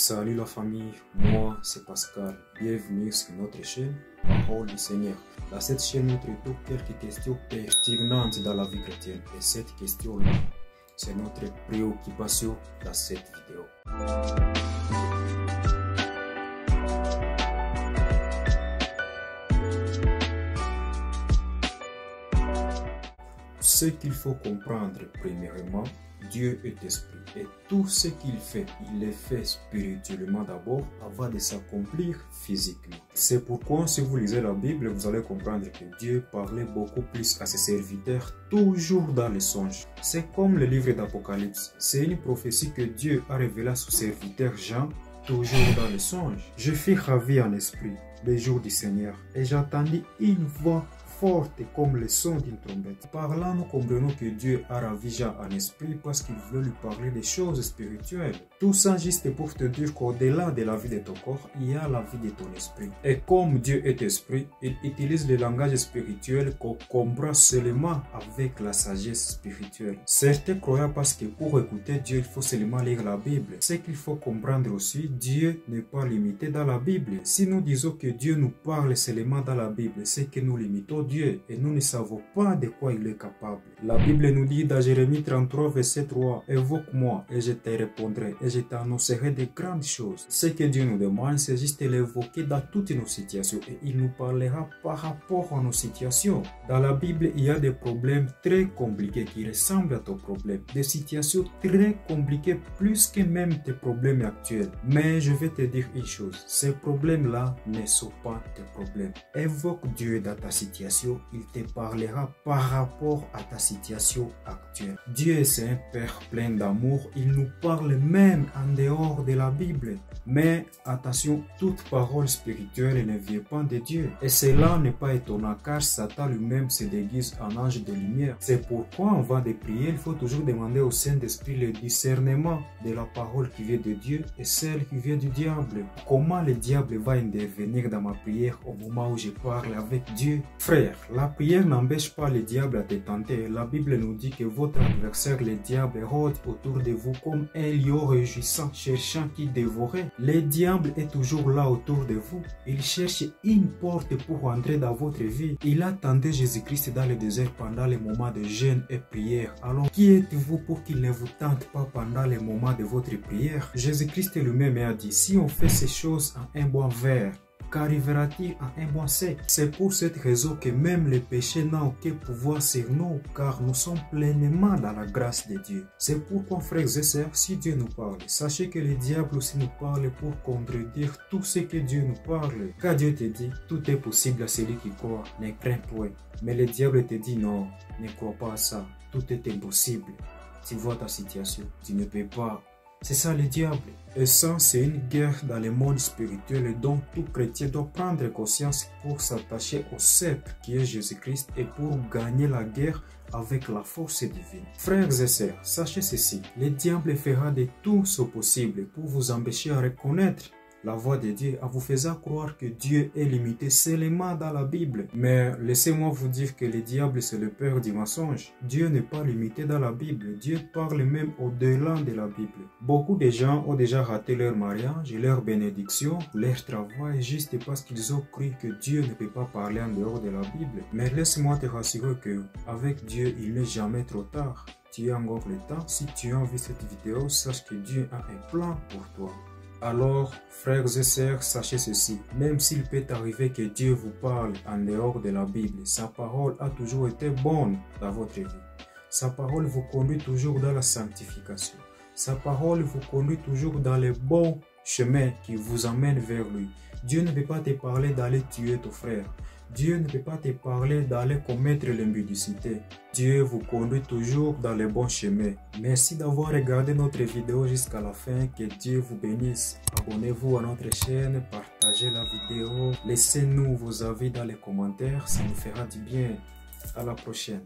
Salut la famille, moi c'est Pascal. Bienvenue sur notre chaîne Parole du Seigneur. Dans cette chaîne, nous traitons quelques questions pertinentes dans la vie chrétienne. Et cette question-là, c'est notre préoccupation dans cette vidéo. Ce qu'il faut comprendre premièrement, Dieu est esprit et tout ce qu'il fait, il le fait spirituellement d'abord avant de s'accomplir physiquement. C'est pourquoi si vous lisez la Bible, vous allez comprendre que Dieu parlait beaucoup plus à ses serviteurs toujours dans les songes. C'est comme le livre d'Apocalypse, c'est une prophétie que Dieu a révélée à son serviteur Jean toujours dans les songes. Je fus ravi en esprit le jour du Seigneur et j'attendis une voix forte comme le son d'une trompette. Par là, nous comprenons que Dieu a ravi Jean en esprit parce qu'il veut lui parler des choses spirituelles. Tout ça juste pour te dire qu'au-delà de la vie de ton corps, il y a la vie de ton esprit. Et comme Dieu est esprit, il utilise le langage spirituel qu'on comprend seulement avec la sagesse spirituelle. Certains croient parce que pour écouter Dieu, il faut seulement lire la Bible. Ce qu'il faut comprendre aussi, Dieu n'est pas limité dans la Bible. Si nous disons que Dieu nous parle seulement dans la Bible, c'est que nous limitons Dieu et nous ne savons pas de quoi il est capable. La Bible nous dit dans Jérémie 33 verset 3, « Évoque-moi et je te répondrai et je t'annoncerai de grandes choses. » Ce que Dieu nous demande, c'est juste de l'évoquer dans toutes nos situations et il nous parlera par rapport à nos situations. Dans la Bible, il y a des problèmes très compliqués qui ressemblent à ton problème. Des situations très compliquées plus que même tes problèmes actuels. Mais je vais te dire une chose, ces problèmes-là ne sont pas tes problèmes. Évoque Dieu dans ta situation. Il te parlera par rapport à ta situation actuelle. Dieu est un Père plein d'amour. Il nous parle même en dehors de la Bible. Mais attention, toute parole spirituelle ne vient pas de Dieu. Et cela n'est pas étonnant car Satan lui-même se déguise en ange de lumière. C'est pourquoi avant de prier, il faut toujours demander au Saint-Esprit le discernement de la parole qui vient de Dieu et celle qui vient du diable. Comment le diable va intervenir dans ma prière au moment où je parle avec Dieu? Frère, la prière n'empêche pas le diable à te tenter. La Bible nous dit que votre adversaire, le diable, rôde autour de vous comme un lion réjouissant, cherchant qui dévorer. Le diable est toujours là autour de vous. Il cherche une porte pour entrer dans votre vie. Il attendait Jésus-Christ dans le désert pendant les moments de jeûne et prière. Alors, qui êtes-vous pour qu'il ne vous tente pas pendant les moments de votre prière? Jésus-Christ lui-même a dit, si on fait ces choses en un bon verre, qu'arrivera-t-il à un bon sec? C'est pour cette raison que même le péché n'a aucun pouvoir sur nous, car nous sommes pleinement dans la grâce de Dieu. C'est pourquoi, frères et sœurs, si Dieu nous parle, sachez que le diable aussi nous parle pour contredire tout ce que Dieu nous parle. Car Dieu te dit, tout est possible à celui qui croit, ne crains point. Mais le diable te dit, non, ne crois pas à ça, tout est impossible. Tu vois ta situation, tu ne peux pas. C'est ça le diable. Et ça, c'est une guerre dans le monde spirituel dont tout chrétien doit prendre conscience pour s'attacher au sceptre qui est Jésus-Christ et pour gagner la guerre avec la force divine. Frères et sœurs, sachez ceci, le diable fera de tout ce possible pour vous empêcher à reconnaître la voix de Dieu en vous faisant croire que Dieu est limité seulement dans la Bible. Mais laissez-moi vous dire que le diable c'est le père du mensonge. Dieu n'est pas limité dans la Bible. Dieu parle même au-delà de la Bible. Beaucoup de gens ont déjà raté leur mariage, leur bénédiction, leur travail juste parce qu'ils ont cru que Dieu ne peut pas parler en dehors de la Bible. Mais laisse-moi te rassurer que avec Dieu, il n'est jamais trop tard. Tu as encore le temps. Si tu as vu cette vidéo, sache que Dieu a un plan pour toi. Alors, frères et sœurs, sachez ceci, même s'il peut arriver que Dieu vous parle en dehors de la Bible, sa parole a toujours été bonne dans votre vie. Sa parole vous conduit toujours dans la sanctification. Sa parole vous conduit toujours dans les bons chemins qui vous amènent vers lui. Dieu ne peut pas te parler d'aller tuer ton frère. Dieu ne peut pas te parler d'aller commettre l'impudicité. Dieu vous conduit toujours dans les bons chemins. Merci d'avoir regardé notre vidéo jusqu'à la fin. Que Dieu vous bénisse. Abonnez-vous à notre chaîne, partagez la vidéo, laissez-nous vos avis dans les commentaires, ça nous fera du bien. À la prochaine.